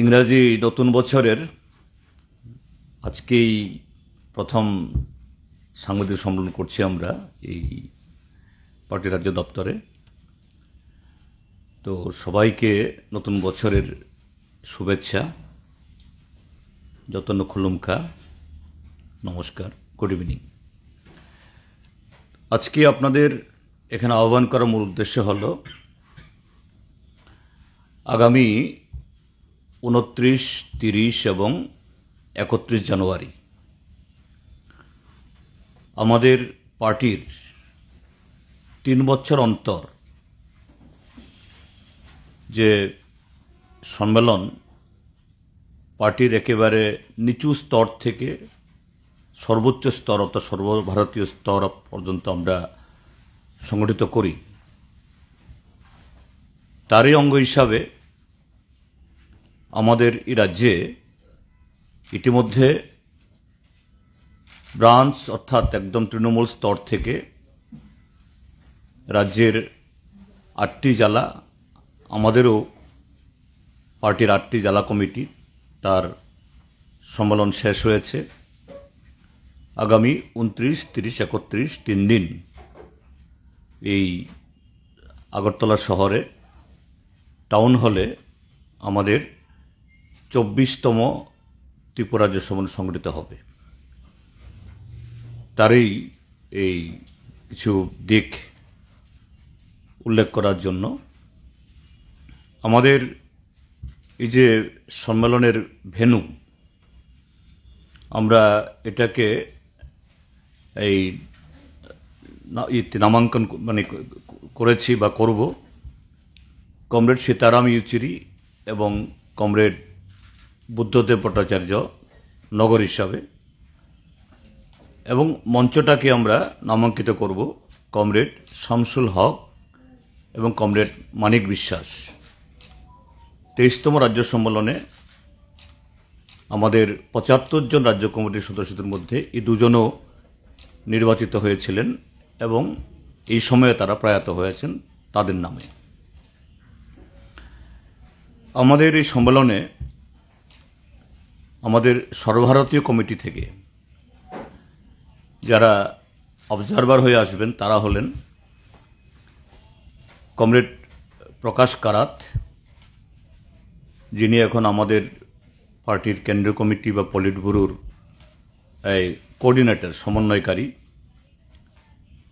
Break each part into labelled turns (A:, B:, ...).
A: ইংরাজি নতুন বছরের আজকেই প্রথম সাংবাদিক সম্মেলন করছি আমরা এই পার্টি রাজ্য দপ্তরে। তো সবাইকে নতুন বছরের শুভেচ্ছা, যতন খুলুমখা, নমস্কার, গুড ইভিনিং। আজকে আপনাদের এখানে আহ্বান করার মূল উদ্দেশ্য হল আগামী 29, 30 এবং 31 জানুয়ারি আমাদের পার্টির 3 বছর অন্তর যে সম্মেলন পার্টির একেবারে নিচু স্তর থেকে সর্বোচ্চ স্তর অর্থাৎ সর্বভারতীয় স্তর পর্যন্ত আমরা সংগঠিত করি, তারই অঙ্গ হিসাবে আমাদের এই রাজ্যে ইতিমধ্যে ব্রাঞ্চ অর্থাৎ একদম তৃণমূল স্তর থেকে রাজ্যের 8টি জেলা, আমাদেরও পার্টির 8টি জেলা কমিটি, তার সম্মেলন শেষ হয়েছে। আগামী 29, 30, 31 3 দিন এই আগরতলা শহরে টাউন হলে আমাদের 24তম ত্রিপুরা রাজ্য সম্মেলন সংগঠিত হবে। তারই এই কিছু দিক উল্লেখ করার জন্য আমাদের এই যে সম্মেলনের ভেন্যু, আমরা এটাকে এই নামাঙ্কন করেছি বা করব কমরেড সীতারাম ইয়েচুরি এবং কমরেড বুদ্ধদেব ভট্টাচার্য নগর হিসাবে, এবং মঞ্চটাকে আমরা নামাঙ্কিত করব কমরেড শামসুল হক এবং কমরেড মানিক বিশ্বাস। 23তম রাজ্য সম্মেলনে আমাদের 75 জন রাজ্য কমিটির সদস্যদের মধ্যে এই দুজনও নির্বাচিত হয়েছিলেন এবং এই সময়ে তারা প্রয়াত হয়েছেন তাদের নামে। আমাদের এই সম্মেলনে আমাদের সর্বভারতীয় কমিটি থেকে যারা অবজারভার হয়ে আসবেন তারা হলেন কমরেড প্রকাশ কারাত, যিনি এখন আমাদের পার্টির কেন্দ্রীয় কমিটি বা পলিট ব্যুরোর কোঅর্ডিনেটর, সমন্বয়কারী।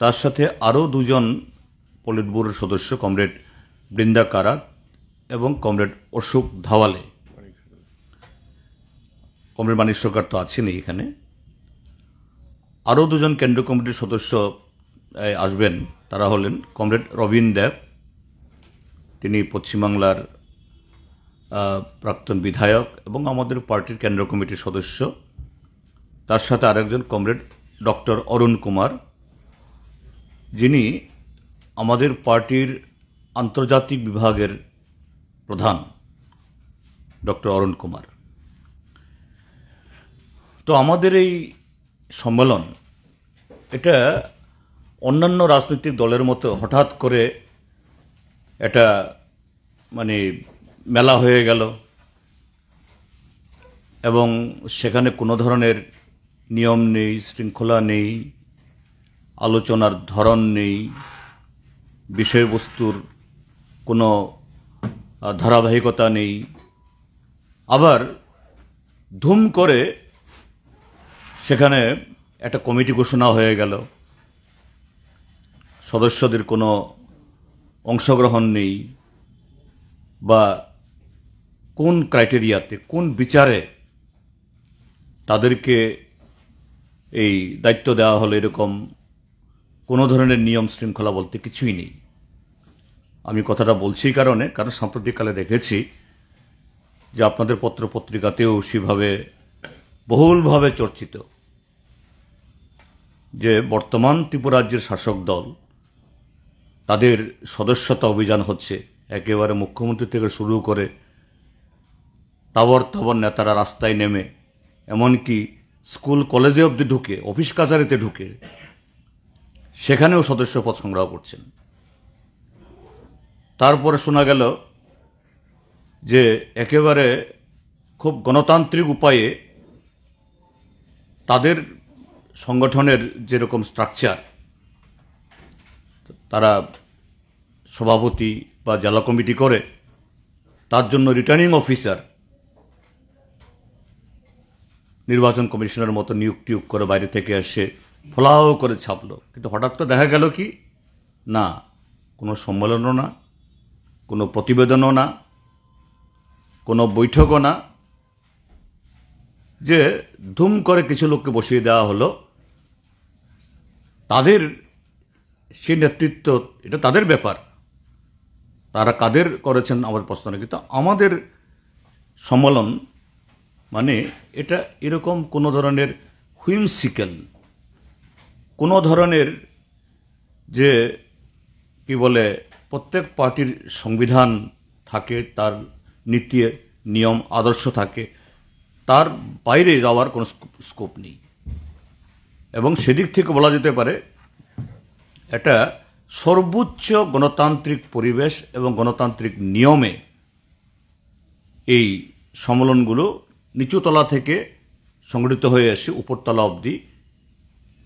A: তার সাথে আরও দুজন পলিট ব্যুরোর সদস্য, কমরেড বৃন্দা কারাত এবং কমরেড অশোক ধাওয়ালে। কমরেড মানিক সরকার তো আছেনই এখানে। আরও দুজন কেন্দ্রীয় কমিটির সদস্য আসবেন, তারা হলেন কমরেড রবীন দেব, তিনি পশ্চিমবাংলার প্রাক্তন বিধায়ক এবং আমাদের পার্টির কেন্দ্রীয় কমিটির সদস্য। তার সাথে আরেকজন কমরেড ডক্টর অরুণ কুমার, যিনি আমাদের পার্টির আন্তর্জাতিক বিভাগের প্রধান, ডক্টর অরুণ কুমার। তো আমাদের এই সম্মেলন এটা অন্যান্য রাজনৈতিক দলের মতো হঠাৎ করে এটা মেলা হয়ে গেল এবং সেখানে কোনো ধরনের নিয়ম নেই, শৃঙ্খলা নেই, আলোচনার ধরন নেই, বিষয়বস্তুর কোনো ধারাবাহিকতা নেই। আবার ধুম করে সেখানে একটা কমিটি ঘোষণা হয়ে গেল, সদস্যদের কোনো অংশগ্রহণ নেই, বা কোন ক্রাইটেরিয়াতে, কোন বিচারে তাদেরকে এই দায়িত্ব দেওয়া হলো, এরকম কোনো ধরনের নিয়ম শৃঙ্খলা বলতে কিছুই নেই। আমি কথাটা বলছি কারণ সাম্প্রতিককালে দেখেছি যে আপনাদের পত্রপত্রিকাতেও সেভাবে বহুলভাবে চর্চিত যে বর্তমান ত্রিপুরা রাজ্যের শাসক দল, তাদের সদস্যতা অভিযান হচ্ছে, একেবারে মুখ্যমন্ত্রী থেকে শুরু করে তাবর নেতারা রাস্তায় নেমে, এমনকি স্কুল কলেজে অবধি ঢুকে, অফিস কাছারিতে ঢুকে সেখানেও সদস্যপদ সংগ্রহ করছেন। তারপরে শোনা গেল যে একেবারে খুব গণতান্ত্রিক উপায়ে তাদের সংগঠনের যেরকম স্ট্রাকচার, তারা সভাপতি বা জেলা কমিটি করে, তার জন্য রিটার্নিং অফিসার নির্বাচন কমিশনের মতো নিয়োগ করে বাইরে থেকে এসে ফলাও করে ছাপলো। কিন্তু হঠাৎ করে দেখা গেল কি না, কোনো সম্মেলনও না, কোনো প্রতিবেদনও না, কোনো বৈঠকও না, যে ধুম করে কিছু লোককে বসিয়ে দেওয়া হলো। তাদের সেই নেতৃত্ব, এটা তাদের ব্যাপার, তারা কাদের করেছেন আমার প্রশ্ন নেই। কিন্তু আমাদের সম্মেলন মানে এটা এরকম কোনো ধরনের হুইমসিক্যাল, কোনো ধরনের যে কি বলে প্রত্যেক পার্টির সংবিধান থাকে, তার নীতি নিয়ম আদর্শ থাকে, তার বাইরে যাওয়ার কোনো স্কোপ নেই। এবং সেদিক থেকে বলা যেতে পারে এটা সর্বোচ্চ গণতান্ত্রিক পরিবেশ এবং গণতান্ত্রিক নিয়মে এই সম্মেলনগুলো নিচুতলা থেকে সংগঠিত হয়ে এসে উপরতলা অবধি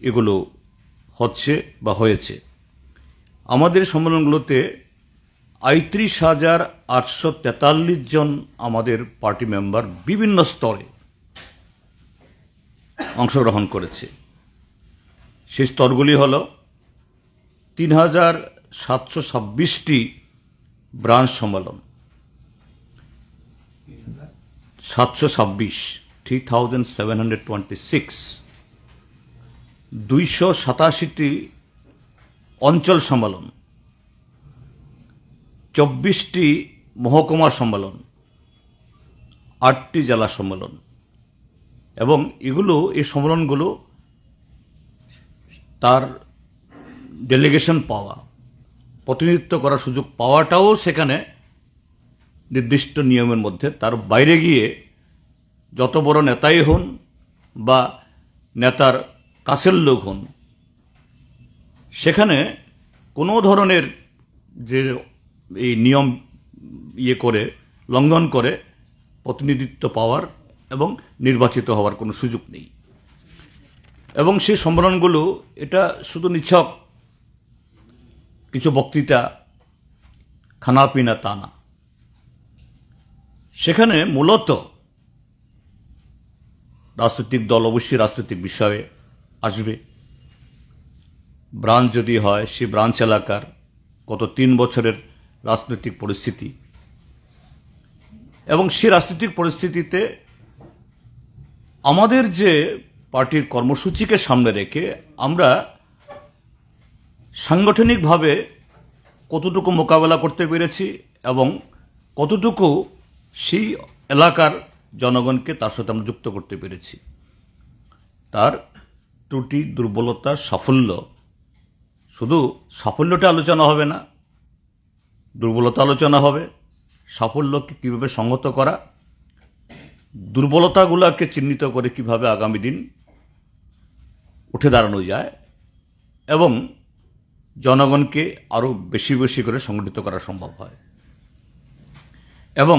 A: এগুলো হচ্ছে বা হয়েছে। আমাদের সম্মেলনগুলোতে ৩৫,৮৪৩ জন আমাদের পার্টি মেম্বার বিভিন্ন স্তরে অংশগ্রহণ করেছে। সেই স্তরগুলি হল ৩,৭২৬টি ব্রাঞ্চ সম্মেলন, 3726, 287টি অঞ্চল সম্মেলন, 24টি মহকুমা সম্মেলন, 8টি জেলা সম্মেলন। এবং এই সম্মেলনগুলো তার ডেলিগেশন পাওয়া, প্রতিনিধিত্ব করার সুযোগ পাওয়াটাও সেখানে নির্দিষ্ট নিয়মের মধ্যে। তার বাইরে গিয়ে যত বড় নেতাই হন বা নেতার কাছের লোক হন, সেখানে কোনো ধরনের যে এই নিয়ম করে লঙ্ঘন করে প্রতিনিধিত্ব পাওয়ার এবং নির্বাচিত হওয়ার কোনো সুযোগ নেই। এবং সেই সম্মেলনগুলো এটা শুধু নিছক কিছু বক্তৃতা, খানাপিনা তা না। সেখানে মূলত রাজনৈতিক দল অবশ্যই রাজনৈতিক বিষয়ে আসবে। ব্রাঞ্চ যদি হয়, সে ব্রাঞ্চ এলাকার গত 3 বছরের রাজনৈতিক পরিস্থিতি এবং সে রাজনৈতিক পরিস্থিতিতে আমাদের যে পার্টির কর্মসূচিকে সামনে রেখে আমরা সাংগঠনিকভাবে কতটুকু মোকাবেলা করতে পেরেছি এবং কতটুকু সেই এলাকার জনগণকে তার সাথে আমরা যুক্ত করতে পেরেছি, তার ত্রুটি, দুর্বলতা, সাফল্য, শুধু সাফল্যটা আলোচনা হবে না, দুর্বলতা আলোচনা হবে, সাফল্যকে কীভাবে সংহত করা, দুর্বলতাগুলোকে চিহ্নিত করে কিভাবে আগামী দিন উঠে দাঁড়ানো যায় এবং জনগণকে আরও বেশি বেশি করে সংগঠিত করা সম্ভব হয়। এবং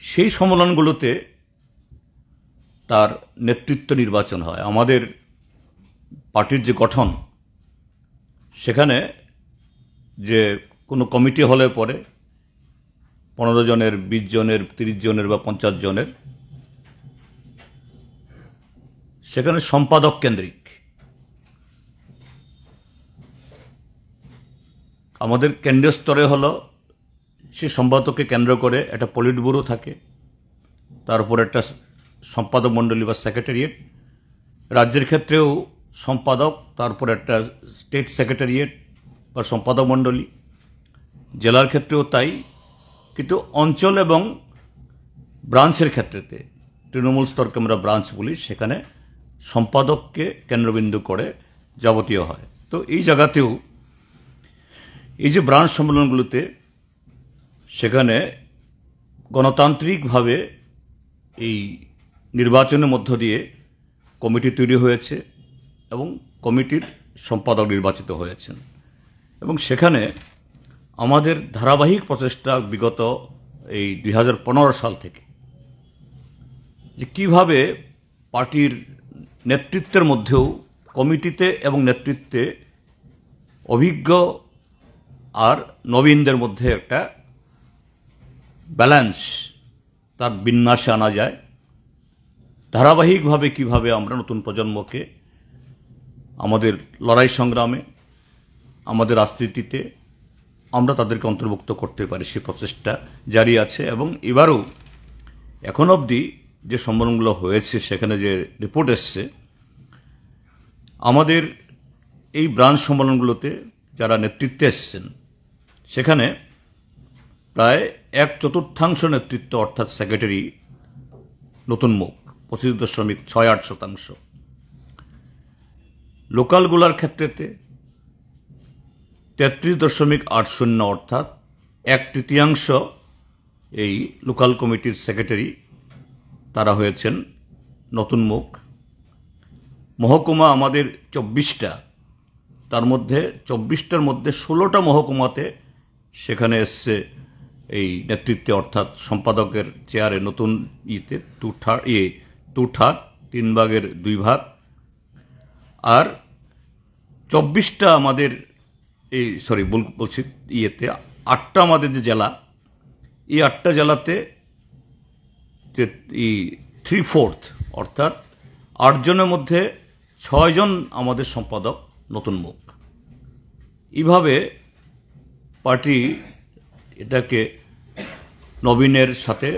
A: সেই সম্মেলনগুলোতে তার নেতৃত্ব নির্বাচন হয়। আমাদের পার্টির যে গঠন, সেখানে যে কোনো কমিটি হলে পরে 15 জনের, 20 জনের, 30 জনের বা 50 জনের, সেখানে সম্পাদক কেন্দ্রিক। আমাদের কেন্দ্রীয় স্তরে হলো সে সম্পাদককে কেন্দ্র করে একটা পলিট ব্যুরো থাকে, তারপর একটা সম্পাদক মণ্ডলী বা সেক্রেটারিয়েট, রাজ্যের ক্ষেত্রেও সম্পাদক, তারপর একটা স্টেট সেক্রেটারিয়েট বা সম্পাদক মণ্ডলী, জেলার ক্ষেত্রেও তাই। কিন্তু অঞ্চল এবং ব্রাঞ্চের ক্ষেত্রেতে, তৃণমূল স্তরকে আমরা ব্রাঞ্চ বলি, সেখানে সম্পাদককে কেন্দ্রবিন্দু করে যাবতীয় হয়। তো এই জায়গাতেও এই যে ব্রাঞ্চ সম্মেলনগুলোতে, সেখানে গণতান্ত্রিকভাবে এই নির্বাচনের মধ্য দিয়ে কমিটি তৈরি হয়েছে এবং কমিটির সম্পাদক নির্বাচিত হয়েছেন। এবং সেখানে আমাদের ধারাবাহিক প্রচেষ্টা বিগত এই 2015 সাল থেকে যে কিভাবে পার্টির নেতৃত্বের মধ্যেও কমিটিতে এবং নেতৃত্বে অভিজ্ঞ আর নবীনদের মধ্যে একটা ব্যালেন্স তার বিন্যাসে আনা যায়, ধারাবাহিকভাবে কিভাবে আমরা নতুন প্রজন্মকে আমাদের লড়াই সংগ্রামে, আমাদের রাজনীতিতে আমরা তাদেরকে অন্তর্ভুক্ত করতে পারি, সে প্রচেষ্টা জারি আছে। এবং এবারও এখন অবধি যে সম্মেলনগুলো হয়েছে সেখানে যে রিপোর্ট এসছে, আমাদের এই ব্রাঞ্চ সম্মেলনগুলোতে যারা নেতৃত্বে এসছেন সেখানে প্রায় 1/4 নেতৃত্ব অর্থাৎ সেক্রেটারি নতুন মুখ, 25.68%। লোকালগুলার ক্ষেত্রেতে 33.80 অর্থাৎ 1/3 এই লোকাল কমিটির সেক্রেটারি তারা হয়েছেন নতুন মুখ। মহকুমা আমাদের 24টা, তার মধ্যে 24টার মধ্যে 16টা মহকুমাতে সেখানে এসছে এই নেতৃত্বে অর্থাৎ সম্পাদকের চেয়ারে নতুন টু থার্ড 3 ভাগের 2 ভাগ। আর 24টা আমাদের বলছি 8টা আমাদের যে জেলা, এই 8টা জেলাতে যে 3/4 অর্থাৎ 8 জনের মধ্যে 6 জন আমাদের সম্পাদক নতুন মুখ। এইভাবে পার্টি এটাকে নবীনের সাথে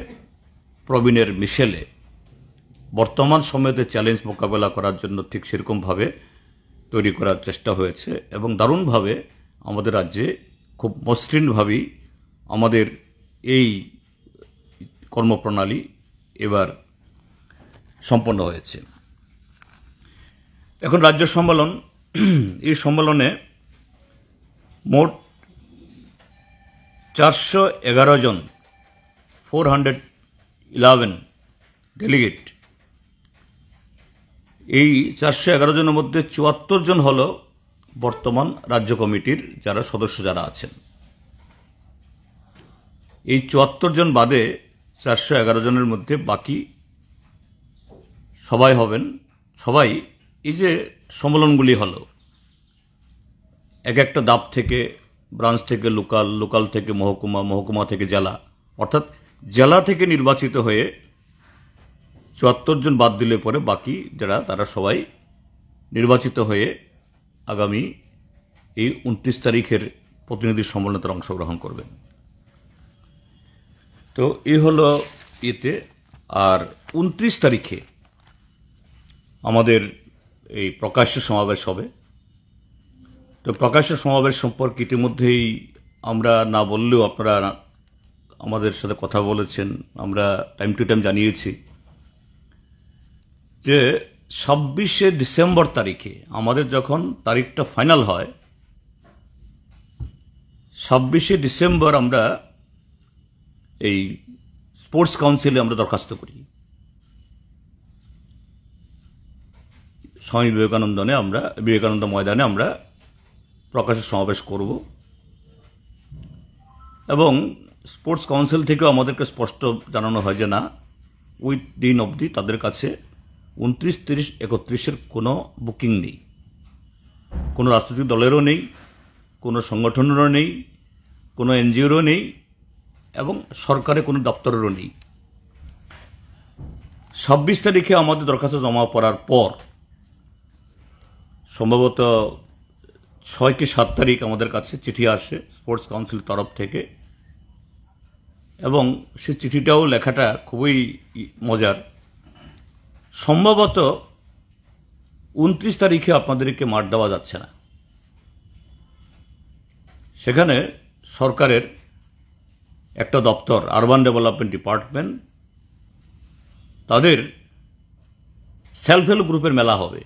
A: প্রবীণের মিশেলে বর্তমান সময়েতে চ্যালেঞ্জ মোকাবেলা করার জন্য ঠিক সেরকমভাবে তৈরি করার চেষ্টা হয়েছে এবং দারুণভাবে আমাদের রাজ্যে খুব মসৃণভাবেই আমাদের এই কর্মপ্রণালী এবার সম্পন্ন হয়েছে। এখন রাজ্য সম্মেলন, এই সম্মেলনে মোট 411 জন 411 ডেলিগেট। এই 411 জনের মধ্যে 74 জন হল বর্তমান রাজ্য কমিটির যারা সদস্য যারা আছেন। এই 74 জন বাদে 411 জনের মধ্যে বাকি সবাই এই যে সম্মেলনগুলি হলো এক একটা দাপ থেকে, ব্রাঞ্চ থেকে লোকাল, লোকাল থেকে মহকুমা, মহকুমা থেকে জেলা, অর্থাৎ জেলা থেকে নির্বাচিত হয়ে 74 জন বাদ দিলে পরে বাকি যারা তারা সবাই নির্বাচিত হয়ে আগামী এই 29 তারিখের প্রতিনিধি সম্মেলনে তারা অংশগ্রহণ করবেন। তো এই হলো এতে। আর 29 তারিখে আমাদের এই প্রকাশ্য সমাবেশ হবে। তো প্রকাশ্য সমাবেশ সম্পর্কে ইতিমধ্যেই আমরা না বললেও আপনারা আমাদের সাথে কথা বলেছেন, আমরা টাইম টু টাইম জানিয়েছি যে 26শে ডিসেম্বর তারিখে আমাদের যখন তারিখটা ফাইনাল হয়, 26শে ডিসেম্বর আমরা এই স্পোর্টস কাউন্সিলে আমরা দরখাস্ত করি। স্বামী বিবেকানন্দ ময়দানে আমরা প্রকাশ্য সমাবেশ করব এবং স্পোর্টস কাউন্সিল থেকেও আমাদেরকে স্পষ্ট জানানো হয় যে না, ওই দিন অবধি তাদের কাছে 29, 30, 31 কোনো বুকিং নেই, কোনো রাজনৈতিক দলেরও নেই, কোনো সংগঠনেরও নেই, কোনো এনজিওরও নেই এবং সরকারের কোনো দপ্তরেরও নেই। 26 তারিখে আমাদের দরখাস্ত জমা পড়ার পর সম্ভবত 6 কি 7 তারিখ আমাদের কাছে চিঠি আসে স্পোর্টস কাউন্সিল তরফ থেকে এবং সে চিঠিটাও লেখাটা খুবই মজার। সম্ভবত 29 তারিখে আপনাদেরকে মাঠ দেওয়া যাচ্ছে না। সেখানে সরকারের একটা দপ্তর, আরবান ডেভেলপমেন্ট ডিপার্টমেন্ট, তাদের সেলফ হেল্প গ্রুপের মেলা হবে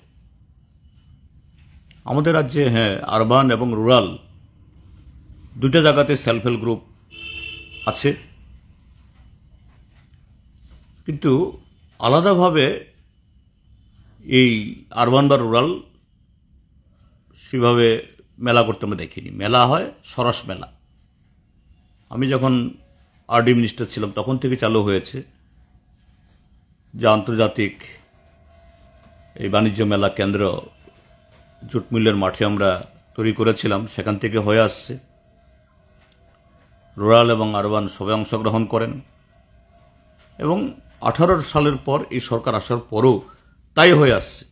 A: আমাদের রাজ্যে। হ্যাঁ, আরবান এবং রুরাল দুটো জায়গাতে সেলফ হেল্প গ্রুপ আছে, কিন্তু আলাদাভাবে এই আরবান বা রুরাল সেভাবে মেলা করতে আমরা দেখিনি। মেলা হয় সরস মেলা। আমি যখন আরডি মিনিস্টার ছিলাম তখন থেকে চালু হয়েছে যে আন্তর্জাতিক এই বাণিজ্য মেলা কেন্দ্র জুট মিলের মাঠে আমরা তৈরি করেছিলাম, সেখান থেকে হয়ে আসছে। রুরাল এবং আরবান সবাই অংশগ্রহণ করেন এবং 18 সালের পর এই সরকার আসার পরও তাই হয়ে আসছে।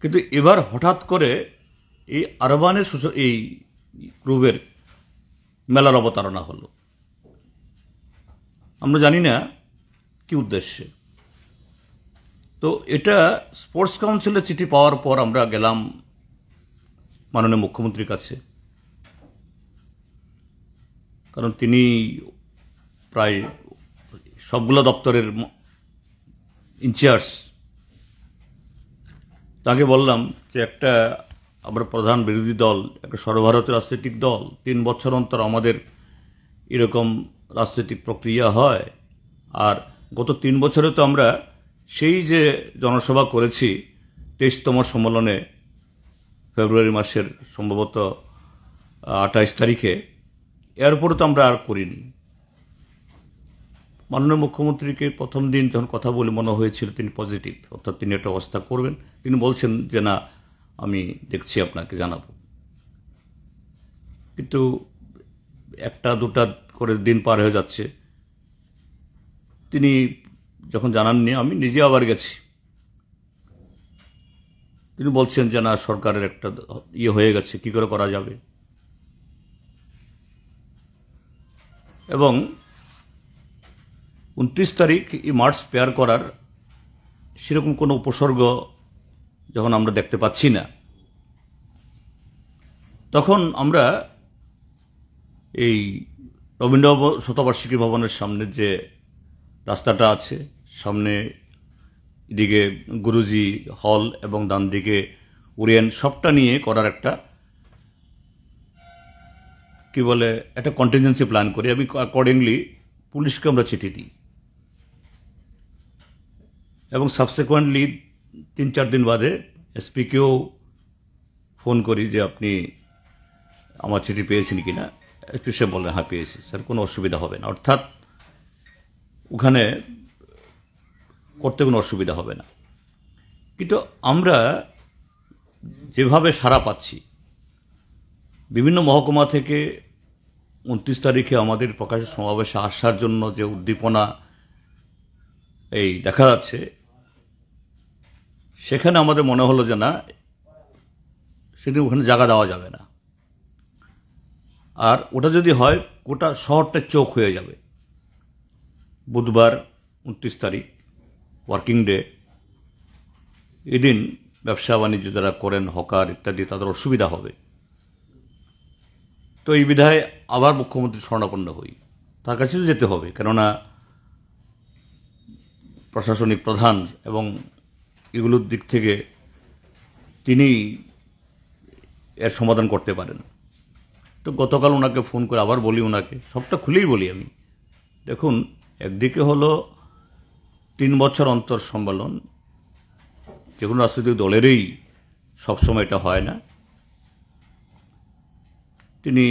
A: কিন্তু এবার হঠাৎ করে এই আরবানের এই গ্রুপের মেলার অবতারণা হলো। আমরা জানি না কি উদ্দেশ্যে। তো এটা স্পোর্টস কাউন্সিলের চিঠি পাওয়ার পর আমরা গেলাম মাননীয় মুখ্যমন্ত্রীর কাছে, কারণ তিনি প্রায় সবগুলো দপ্তরের ইনচার্জ। তাকে বললাম যে একটা আমরা প্রধান বিরোধী দল, একটা সর্বভারতীয় রাজনৈতিক দল, 3 বছর অন্তর আমাদের এরকম রাজনৈতিক প্রক্রিয়া হয়। আর গত 3 বছরে তো আমরা সেই যে জনসভা করেছি 23তম সম্মেলনে ফেব্রুয়ারি মাসের সম্ভবত 28 তারিখে, এরপরে তো আমরা আর করিনি। মাননীয় মুখ্যমন্ত্রীকে প্রথম দিন যখন কথা বলে মনে হয়েছিল তিনি পজিটিভ, অর্থাৎ তিনি একটা ব্যবস্থা করবেন। তিনি বলছেন যে না, আমি দেখছি, আপনাকে জানাবো। কিন্তু 1-2টা করে দিন পার হয়ে যাচ্ছে, তিনি যখন জানাননি, আমি নিজে আবার গেছি। তিনি বলছেন যে না, সরকারের একটা হয়ে গেছে, কি করে করা যাবে। এবং 29 তারিখ এই মার্চ পেয়ার করার সেরকম কোনো উপসর্গ যখন আমরা দেখতে পাচ্ছি না, তখন আমরা এই রবীন্দ্র শতবার্ষিকী ভবনের সামনে যে রাস্তাটা আছে, সামনে এদিকে গুরুজি হল এবং ডান দিকে ওরিয়েন্ট, সবটা নিয়ে করার একটা কি বলে একটা কন্টিনজেন্সি প্ল্যান করি। আমি অ্যাকর্ডিংলি পুলিশকে আমরা চিঠি দিই এবং সাবসিকুয়েন্টলি 3-4 দিন বাদে এসপিকেও ফোন করি যে আপনি আমার চিঠি পেয়েছেন কিনা। এসপি সে বললেন হ্যাঁ পেয়েছি স্যার, কোনো অসুবিধা হবে না। অর্থাৎ ওখানে করতে কোনো অসুবিধা হবে না। কিন্তু আমরা যেভাবে সাড়া পাচ্ছি, বিভিন্ন মহকুমা থেকে 29 তারিখে আমাদের প্রকাশ্য সমাবেশে আসার জন্য যে উদ্দীপনা এই দেখা যাচ্ছে, সেখানে আমাদের মনে হলো যে না, সেদিন ওখানে জায়গা দেওয়া যাবে না। আর ওটা যদি হয় গোটা শহরটা চোখ হয়ে যাবে। বুধবার 29 তারিখ ওয়ার্কিং ডে, এদিন ব্যবসা বাণিজ্য যারা করেন, হকার ইত্যাদি, তাদের অসুবিধা হবে। তো এই বিধায় আবার মুখ্যমন্ত্রী শরণাপন্ন হই, তার কাছে যেতে হবে, কেননা প্রশাসনিক প্রধান এবং এগুলোর দিক থেকে তিনি এর সমাধান করতে পারেন। তো গতকাল ওনাকে ফোন করে আবার বলি, ওনাকে সবটা খুলেই বলি আমি, দেখুন একদিকে হলো 3 বছর অন্তর সম্মেলন, যে কোনো রাজনৈতিক দলেরই সবসময় এটা হয় না। তিনি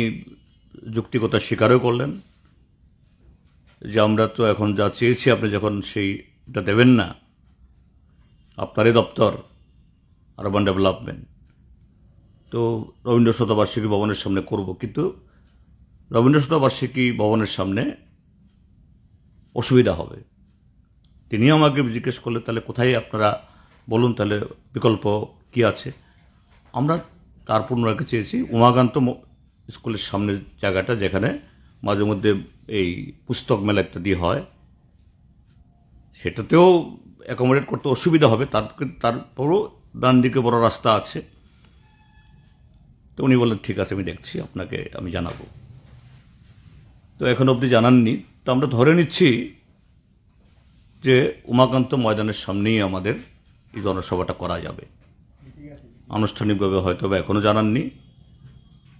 A: যুক্তিকতা স্বীকারও করলেন যে আমরা তো এখন যা চেয়েছি আপনি যখন সেইটা দেবেন না, আপনারই দপ্তর আরবান ডেভেলপমেন্ট, তো রবীন্দ্র শতবার্ষিকী ভবনের সামনে করব। কিন্তু রবীন্দ্র শতবার্ষিকী ভবনের সামনে অসুবিধা হবে। তিনি আমাকে জিজ্ঞেস করলে তাহলে কোথায় আপনারা বলুন, তাহলে বিকল্প কি আছে। আমরা তার পুনরাকে চেয়েছি উমাকান্ত স্কুলের সামনের জায়গাটা, যেখানে মাঝে মধ্যে এই পুস্তক মেলা ইত্যাদি হয়, সেটাতেও অ্যাকোমোডেট করতে অসুবিধা হবে। তারপরও ডান দিকে বড় রাস্তা আছে। তো উনি বললেন ঠিক আছে, আমি দেখছি, আপনাকে আমি জানাবো। তো এখন অবধি জানাননি। তো আমরা ধরে নিচ্ছি যে উমাকান্ত ময়দানের সামনেই আমাদের এই জনসভাটা করা যাবে। আনুষ্ঠানিকভাবে হয়তো বা এখনও জানাননি।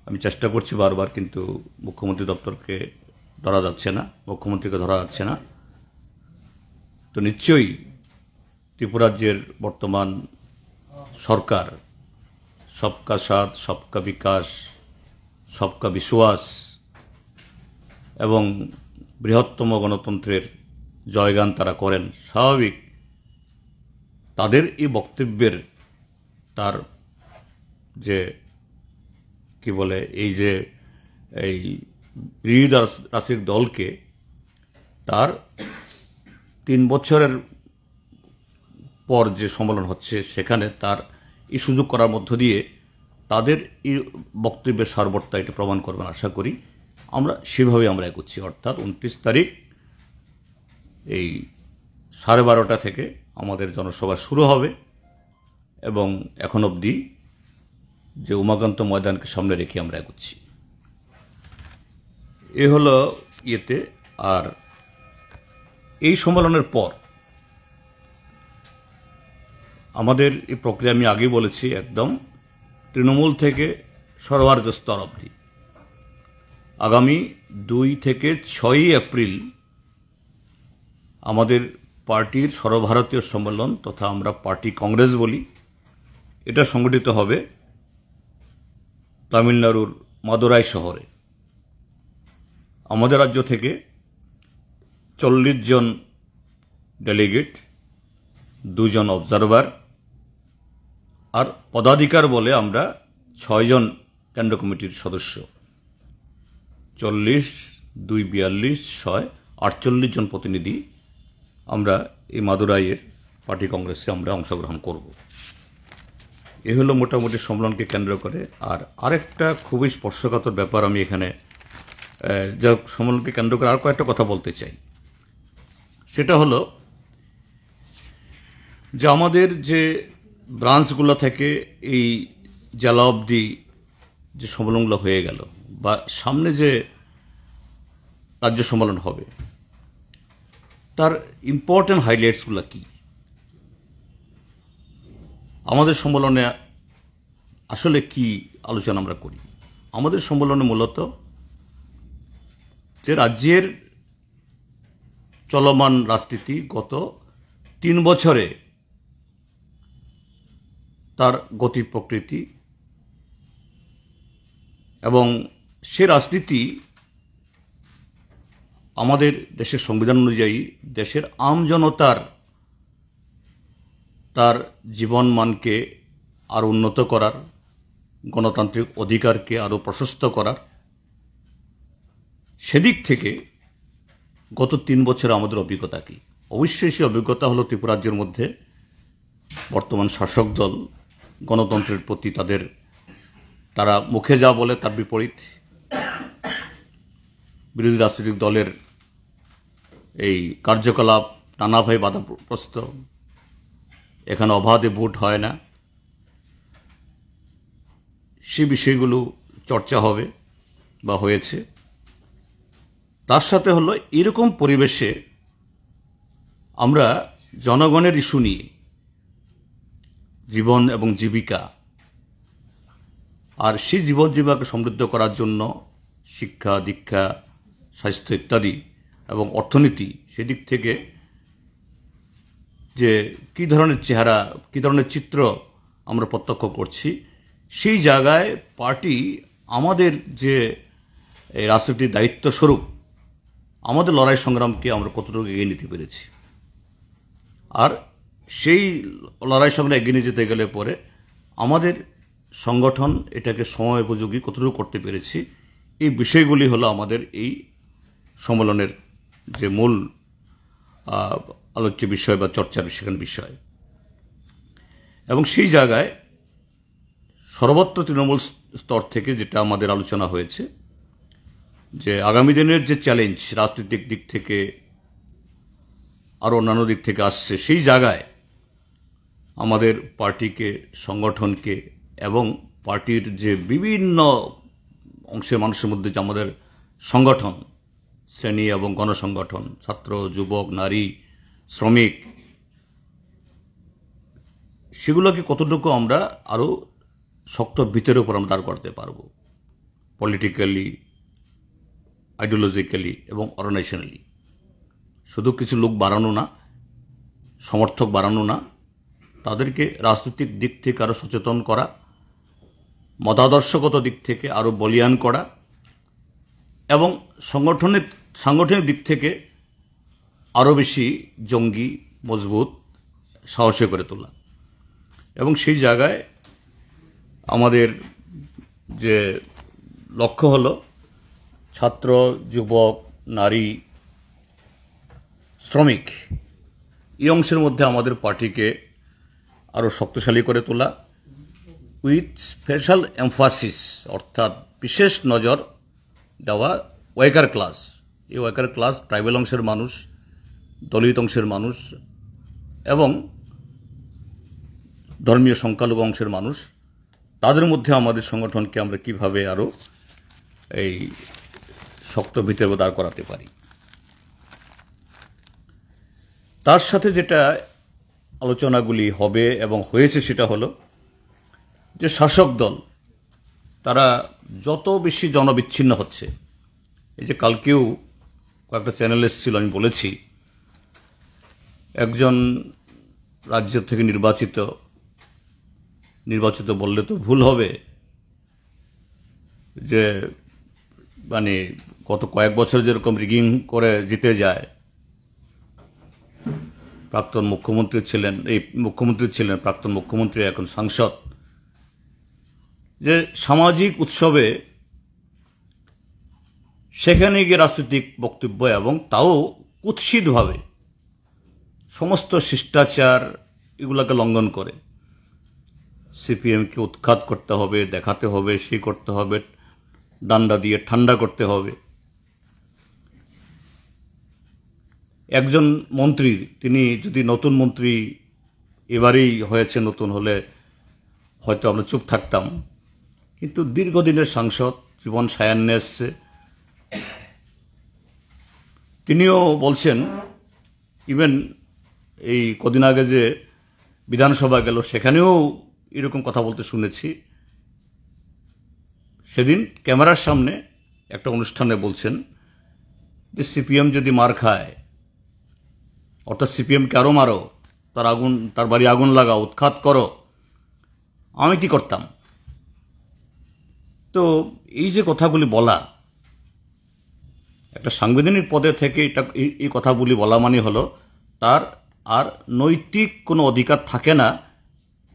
A: আমি চেষ্টা করছি বারবার, কিন্তু মুখ্যমন্ত্রী দপ্তরকে ধরা যাচ্ছে না, মুখ্যমন্ত্রীকে ধরা যাচ্ছে না। তো নিশ্চয়ই ত্রিপুরাজ্যের বর্তমান সরকার সবকা সাথ, সবকা বিকাশ, সবকা বিশ্বাস এবং বৃহত্তম গণতন্ত্রের জয়গান তারা করেন, স্বাভাবিক তাদের এই বক্তব্যের তার যে কি বলে এই যে এই বিরোধী রাজনৈতিক দলকে তার 3 বছরের পর যে সম্মেলন হচ্ছে সেখানে তার এই সুযোগ করার মধ্য দিয়ে তাদের এই বক্তব্যের সারবত্তা এটা প্রমাণ করবেন আশা করি। আমরা সেভাবে আমরা এগোচ্ছি, অর্থাৎ 29 তারিখ এই 12:30 থেকে আমাদের জনসভা শুরু হবে এবং এখন অবধি যে উমাকান্ত ময়দানকে সামনে রেখে আমরা এগোচ্ছি। এ হলো ইয়েতে। আর এই সম্মেলনের পর আমাদের এই প্রক্রিয়া আমি আগেই বলেছি একদম তৃণমূল থেকে সর্বভারতীয় স্তর অবধি আগামী 2 থেকে 6 এপ্রিল আমাদের পার্টির সর্বভারতীয় সম্মেলন তথা আমরা পার্টি কংগ্রেস বলি, এটা সংগঠিত হবে তামিলনাড়ুর মাদুরাই শহরে। আমাদের রাজ্য থেকে 40 জন ডেলিগেট, 2 জন অবজারভার আর পদাধিকার বলে আমরা 6 জন কেন্দ্র কমিটির সদস্য। 40, 2, 42, 6, 48 জন প্রতিনিধি আমরা এই মাদুরাইয়ের পার্টি কংগ্রেসে আমরা অংশগ্রহণ করব। এ হলো মোটামুটি সম্মেলনকে কেন্দ্র করে। আর আরেকটা খুবই স্পর্শকাতর ব্যাপার আমি এখানে যা সম্মেলনকে কেন্দ্র করে আর কয়েকটা কথা বলতে চাই। সেটা হলো যে আমাদের যে ব্রাঞ্চগুলো থেকে এই জেলা অবধি যে সম্মেলনগুলো হয়ে গেল বা সামনে যে রাজ্য সম্মেলন হবে তার ইম্পর্টেন্ট হাইলাইটসগুলো কি, আমাদের সম্মেলনে আসলে কি আলোচনা আমরা করি। আমাদের সম্মেলনে মূলত যে রাজ্যের চলমান রাজনীতি গত 3 বছরে তার গতি প্রকৃতি এবং সে রাজনীতি আমাদের দেশের সংবিধান অনুযায়ী দেশের আমজনতার তার জীবনমানকে আরও উন্নত করার, গণতান্ত্রিক অধিকারকে আরও প্রশস্ত করার, সেদিক থেকে গত 3 বছরে আমাদের অভিজ্ঞতা কি। অবশ্যই সেই অভিজ্ঞতা হলো ত্রিপুরা রাজ্যের মধ্যে বর্তমান শাসক দল গণতন্ত্রের প্রতি তারা মুখে যা বলে তার বিপরীত, বিরোধী রাজনৈতিক দলের এই কার্যকলাপ নানাভাবে বাধাগ্রস্ত, এখানে অবাধে ভোট হয় না, সে বিষয়গুলো চর্চা হবে বা হয়েছে। তার সাথে হলো এরকম পরিবেশে আমরা জনগণের ইস্যু নিয়ে জীবন এবং জীবিকা আর সেই জীবন জীবিকাকে সমৃদ্ধ করার জন্য শিক্ষা, দীক্ষা, স্বাস্থ্য ইত্যাদি এবং অর্থনীতি, সেদিক থেকে যে কী ধরনের চেহারা, কী ধরনের চিত্র আমরা প্রত্যক্ষ করছি, সেই জায়গায় পার্টি আমাদের যে রাজনৈতিক দায়িত্ব স্বরূপ আমাদের লড়াই সংগ্রামকে আমরা কতটুকু এগিয়ে নিতে পেরেছি। আর সেই লড়াই সংগ্রাম এগিয়ে নিয়ে যেতে গেলে পরে আমাদের সংগঠন এটাকে সময় উপযোগী কতটুকু করতে পেরেছি, এই বিষয়গুলি হলো আমাদের এই সম্মেলনের যে মূল আলোচ্য বিষয় বা চর্চার বিষয়। এবং সেই জায়গায় সর্বত্র তৃণমূল স্তর থেকে যেটা আমাদের আলোচনা হয়েছে যে আগামী দিনের যে চ্যালেঞ্জ রাজনৈতিক দিক থেকে আর অন্যান্য দিক থেকে আসছে, সেই জায়গায় আমাদের পার্টিকে, সংগঠনকে এবং পার্টির যে বিভিন্ন অংশের মানুষের মধ্যে যে আমাদের সংগঠন, শ্রেণী এবং গণসংগঠন, ছাত্র, যুবক, নারী, শ্রমিক, সেগুলোকে কতটুকু আমরা আরও শক্ত ভিতের উপর আমরা দাঁড় করতে পারবো, পলিটিক্যালি, আইডিওলজিক্যালি এবং অর্গানাইজেশনালি। শুধু কিছু লোক বাড়ানো না, সমর্থক বাড়ানো না, তাদেরকে রাজনৈতিক দিক থেকে আরও সচেতন করা, মতাদর্শগত দিক থেকে আরও বলিয়ান করা এবং সাংগঠনিক দিক থেকে আরও বেশি জঙ্গি, মজবুত, সাহসী করে তোলা। এবং সেই জায়গায় আমাদের যে লক্ষ্য হলো ছাত্র, যুবক, নারী, শ্রমিক এই অংশের মধ্যে আমাদের পার্টিকে আরও শক্তিশালী করে তোলা, উইথ স্পেশাল এমফাসিস, অর্থাৎ বিশেষ নজর দেওয়া ওয়ার্কার ক্লাস। এই ওয়ার্কার ক্লাস ট্রাইবাল অংশের মানুষ, দলিত অংশের মানুষ এবং ধর্মীয় সংখ্যালঘু অংশের মানুষ। তাদের মধ্যে আমাদের সংগঠনকে আমরা কিভাবে আরও এই শক্ত ভিত্তিতে দাঁড় করাতে পারি। তার সাথে যেটা আলোচনাগুলি হবে এবং হয়েছে সেটা হলো যে শাসক দল তারা যত বেশি জনবিচ্ছিন্ন হচ্ছে। এই যে কালকেও কয়েকটা চ্যানেল এসেছিল, আমি বলেছি একজন রাজ্য থেকে নির্বাচিত বললে তো ভুল হবে, যে মানে গত কয়েক বছর যেরকম রিগিং করে জিতে যায়, প্রাক্তন মুখ্যমন্ত্রী ছিলেন, প্রাক্তন মুখ্যমন্ত্রী এখন সাংসদ, যে সামাজিক উৎসবে সেখানে গিয়ে রাজনৈতিক বক্তব্য এবং তাও কুৎসিতভাবে সমস্ত শিষ্টাচার এগুলোকে লঙ্ঘন করে। সিপিএমকে উৎখাত করতে হবে, দেখাতে হবে, সেই করতে হবে, ডান্ডা দিয়ে ঠান্ডা করতে হবে। একজন মন্ত্রী, তিনি যদি নতুন মন্ত্রী এবারেই হয়েছে, নতুন হলে হয়তো আমরা চুপ থাকতাম, কিন্তু দীর্ঘদিনের সাংসদ, জীবন সায়ান্নে এসছে, তিনিও বলছেন, ইভেন এই কদিন আগে যে বিধানসভা গেল সেখানেও এরকম কথা বলতে শুনেছি। সেদিন ক্যামেরার সামনে একটা অনুষ্ঠানে বলছেন যে সিপিএম যদি মার খায়, অর্থাৎ সিপিএমকে আরও মারো, তার বাড়ি আগুন লাগাও, উৎখাত করো, আমি কি করতাম? তো এই যে কথাগুলি বলা, একটা সাংবিধানিক পদে থেকে এই কথাগুলি বলা মানে হলো তার আর নৈতিক কোনো অধিকার থাকে না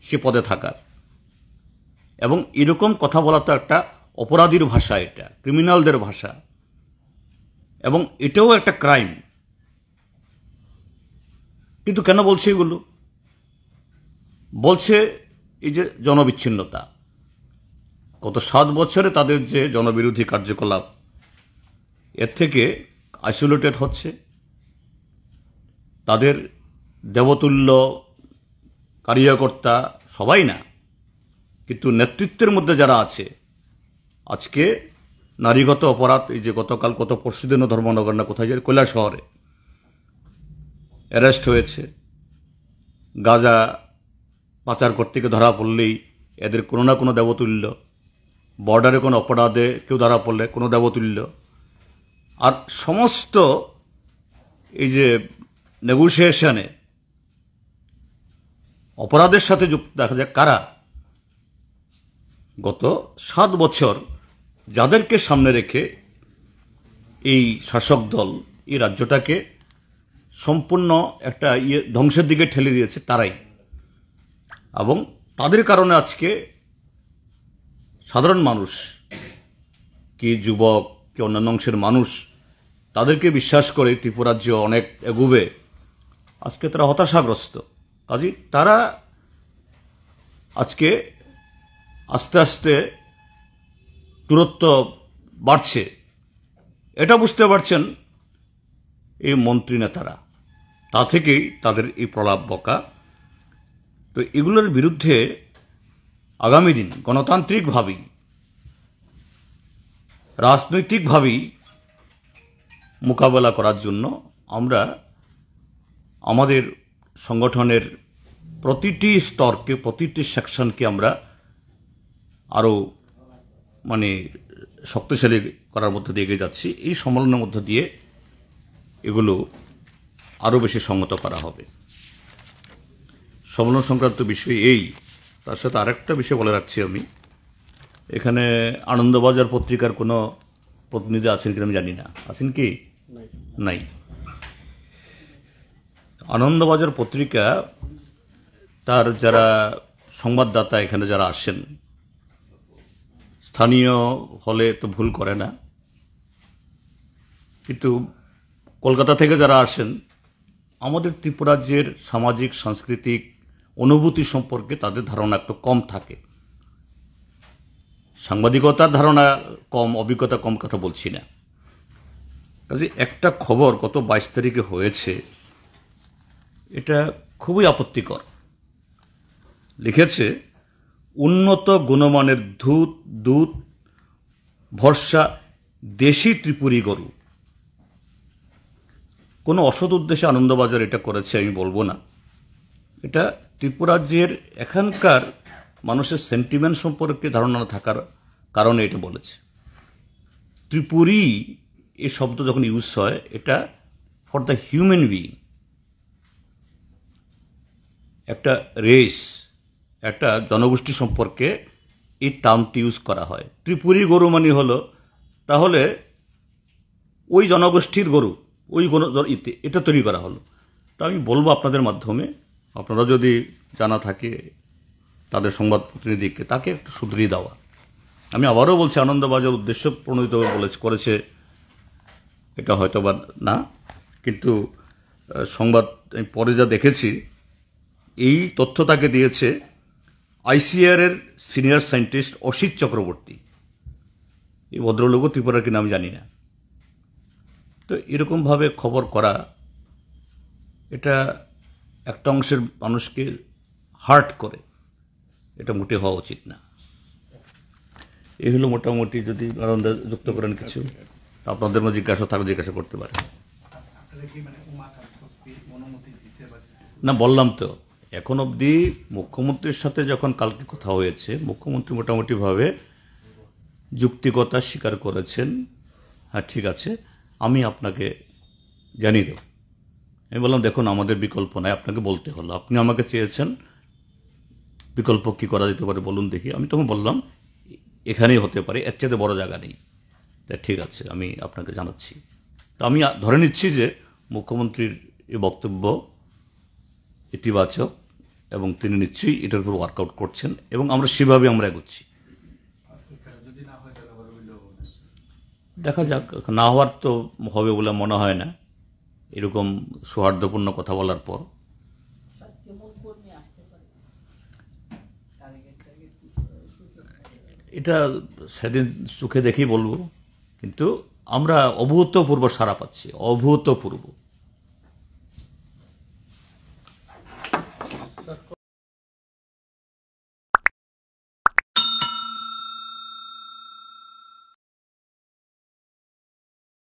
A: সে পদে থাকার। এবং এরকম কথা বলা তো একটা অপরাধীর ভাষা, এটা ক্রিমিনালদের ভাষা, এবং এটাও একটা ক্রাইম। কিন্তু কেন বলছে এগুলো? বলছে এই যে জনবিচ্ছিন্নতা, গত 7 বছরে তাদের যে জনবিরোধী কার্যকলাপ, এর থেকে আইসোলেটেড হচ্ছে। তাদের দেবতুল্য কার্যকর্তা সবাই না, কিন্তু নেতৃত্বের মধ্যে যারা আছে, আজকে নারীগত অপরাধ, এই যে গতকাল গত পরশুদিনও ধর্মনগর না কোথায় যায় কৈলাসহরে অ্যারেস্ট হয়েছে। গাঁজা পাচার করতে গিয়ে ধরা পড়লেই এদের কোনো না কোনো দেবতুল্য, বর্ডারে কোনো অপরাধে কেউ ধরা পড়লে কোনো দেবতুল্য। আর সমস্ত এই যে নেগোসিয়েশনে অপরাধের সাথে যুক্ত দেখা যায় কারা? গত 7 বছর যাদেরকে সামনে রেখে এই শাসক দল এই রাজ্যটাকে সম্পূর্ণ একটা ধ্বংসের দিকে ঠেলে দিয়েছে তারাই। এবং তাদের কারণে আজকে সাধারণ মানুষ, কি যুবক, কি অন্যান্য অংশের মানুষ, তাদেরকে বিশ্বাস করে ত্রিপুরাজ্য অনেক এগুবে, আজকে তারা হতাশাগ্রস্ত। কাজেই তারা আজকে আস্তে আস্তে দূরত্ব বাড়ছে, এটা বুঝতে পারছেন এই মন্ত্রী নেতারা, তা থেকেই তাদের এই প্রলাপ বকা। তো এগুলোর বিরুদ্ধে আগামী দিন গণতান্ত্রিকভাবেই, রাজনৈতিকভাবেই মোকাবেলা করার জন্য আমরা আমাদের সংগঠনের প্রতিটি স্তরকে, প্রতিটি সেকশনকে আমরা আরও মানে শক্তিশালী করার মধ্যে দিয়ে এগিয়ে যাচ্ছি। এই সম্মেলনের মধ্য দিয়ে এগুলো আরও বেশি সংহত করা হবে। সম্মেলন সংক্রান্ত বিষয় এই। তার সাথে আরেকটা বিষয় বলে রাখছি, আমি এখানে আনন্দবাজার পত্রিকার কোনো প্রতিনিধি আছেন কিনা আমি জানি না, আছেন কি? নাই। আনন্দবাজার পত্রিকা তার যারা সংবাদদাতা এখানে যারা আসেন, স্থানীয় হলে তো ভুল করে না, কিন্তু কলকাতা থেকে যারা আসেন আমাদের ত্রিপুরাজ্যের সামাজিক সাংস্কৃতিক অনুভূতি সম্পর্কে তাদের ধারণা একটু কম থাকে। সাংবাদিকতার ধারণা কম, অভিজ্ঞতা কম কথা বলছি না। কাজে একটা খবর গত 22 তারিখে হয়েছে, এটা খুবই আপত্তিকর। লিখেছে উন্নত গুণমানের দুধ ভরসা দেশি ত্রিপুরী গরু। কোনো অসৎ উদ্দেশ্যে আনন্দবাজার এটা করেছে আমি বলবো না। এটা ত্রিপুরাজ্যের এখানকার মানুষের সেন্টিমেন্ট সম্পর্কে ধারণা না থাকার কারণে এটা বলেছে। ত্রিপুরী এই শব্দ যখন ইউজ হয়, এটা ফর দ্য হিউম্যান বিইং, একটা রেস, একটা জনগোষ্ঠী সম্পর্কে এই টার্মটি ইউজ করা হয়। ত্রিপুরী গরু মানে হলো তাহলে ওই জনগোষ্ঠীর গরু, ওই এটা তৈরি করা হলো। তা আমি বলবো আপনাদের মাধ্যমে, আপনারা যদি জানা থাকে তাদের সংবাদ প্রতিনিধিকে, তাকে একটু শুধরিয়ে দেওয়া। আমি আবারও বলছি, আনন্দবাজার উদ্দেশ্য প্রণোদিতভাবে করেছে এটা হয়তো বা না, কিন্তু সংবাদ আমি পরে যা দেখেছি, এই তথ্য তাকে দিয়েছে ICAR এর সিনিয়র সায়েন্টিস্ট অসিত চক্রবর্তী। এই ভদ্রলোকও ত্রিপুরার কিনা আমি জানি না। তো এরকমভাবে খবর করা, এটা একটা অংশের মানুষকে হার্ট করে, এটা মোটে হওয়া উচিত না। এই হলো মোটামুটি। যদি আনন্দ যুক্ত করেন কিছু, আপনাদের মধ্যে জিজ্ঞাসা থাকলে জিজ্ঞাসা করতে পারেন। না, বললাম তো, এখন অবধি মুখ্যমন্ত্রীর সাথে যখন কালকে কথা হয়েছে, মুখ্যমন্ত্রী মোটামুটিভাবে যুক্তিকতা স্বীকার করেছেন। হ্যাঁ, ঠিক আছে, আমি আপনাকে জানিয়ে দেব। আমি বললাম দেখুন, আমাদের বিকল্প নাই, আপনাকে বলতে হলো। আপনি আমাকে চেয়েছেন বিকল্প কী করা যেতে পারে বলুন দেখি। আমি তখন বললাম এখানেই হতে পারে, এর চেয়ে বড় জায়গা নেই। তা ঠিক আছে, আমি আপনাকে জানাচ্ছি। তো আমি ধরে নিচ্ছি যে মুখ্যমন্ত্রীর এই বক্তব্য ইতিবাচক এবং তিনি নিশ্চয়ই এটার উপর ওয়ার্কআউট করছেন এবং আমরা সেভাবে এগোচ্ছি। দেখা যাক, না হওয়ার তো হবে বলে মনে হয় না, এরকম সৌহার্দ্যপূর্ণ কথা বলার পর। এটা সেদিন চোখে দেখেই বলবো, কিন্তু আমরা অভূতপূর্ব সাড়া পাচ্ছি, অভূতপূর্ব।